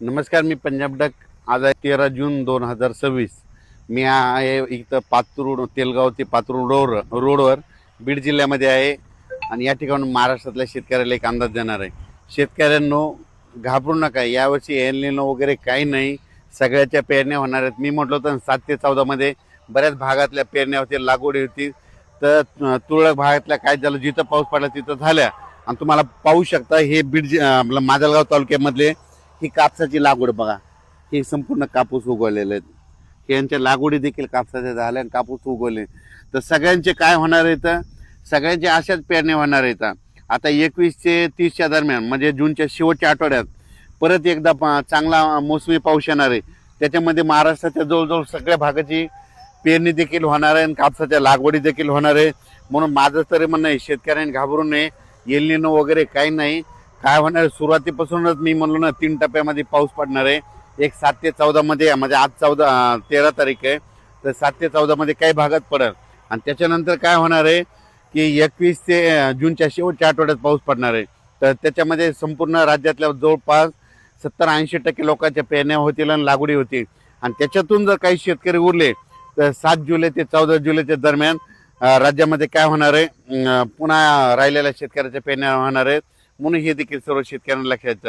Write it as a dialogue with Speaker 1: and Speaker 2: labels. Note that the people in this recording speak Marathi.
Speaker 1: नमस्कार, मी पंजाब डक. आज आहे 13 जून 2026. मी आहे इथं पातूर तेलगाव ते पातूर रोडवर बीड जिल्ह्यामध्ये आहे. आणि या ठिकाणून महाराष्ट्रातल्या शेतकऱ्याला एक अंदाज देणार आहे. शेतकऱ्यांनो, घाबरू नका. यावर्षी एल निनो वगैरे काही नाही. सगळ्याच्या पेरण्या होणार आहेत. मी म्हटलं होतं 7 ते 14 बऱ्याच भागातल्या पेरण्या होतील, लागवडी होती. तर तुरळक भागातल्या काय झालं, जिथं पाऊस पडला तिथं झाल्या. आणि तुम्हाला पाहू शकता, हे आपलं माजलगाव तालुक्यामधले ही कापसाची लागवड बघा. हे संपूर्ण कापूस उगवलेले आहेत. हे यांच्या लागवडी देखील कापसाच्या झाल्या आणि कापूस उगवले. तर सगळ्यांचे काय होणार आहे, तर सगळ्यांचे अशाच पेरण्या होणार आहेत. आता 21 ते 30च्या दरम्यान, म्हणजे जूनच्या शेवटच्या आठवड्यात परत एकदा चांगला मोसमी पाऊस येणार आहे. त्याच्यामध्ये महाराष्ट्राच्या जवळजवळ सगळ्या भागाची पेरणी देखील होणार आहे आणि कापसाच्या लागवडी देखील होणार आहे. म्हणून माझं तरी म्हणणं आहे, शेतकऱ्यांनी घाबरू नये. एल निनो वगैरे काही नाही. काय होणार, सुरुवातीपासूनच मी म्हणलो ना, 3 टप्प्यामध्ये पाऊस पडणार आहे. एक 7 ते 14 म्हणजे आज 13 तारीख आहे. तर 7 ते 14 काही भागात पडेल. आणि त्याच्यानंतर काय होणार आहे की 21 ते जूनच्या शेवटच्या आठवड्यात पाऊस पडणार आहे. तर त्याच्यामध्ये संपूर्ण राज्यातल्या जवळपास 70-80% लोकांच्या पेरण्या होतील आणि लागवडी होतील. आणि त्याच्यातून जर काही शेतकरी उरले तर 7 जुलै ते 14 जुलैच्या दरम्यान राज्यामध्ये काय होणार आहे, पुन्हा राहिलेल्या शेतकऱ्याच्या पेरण्या होणार आहेत. म्हणून हे देखील सर्व शेतकऱ्यांना लक्षात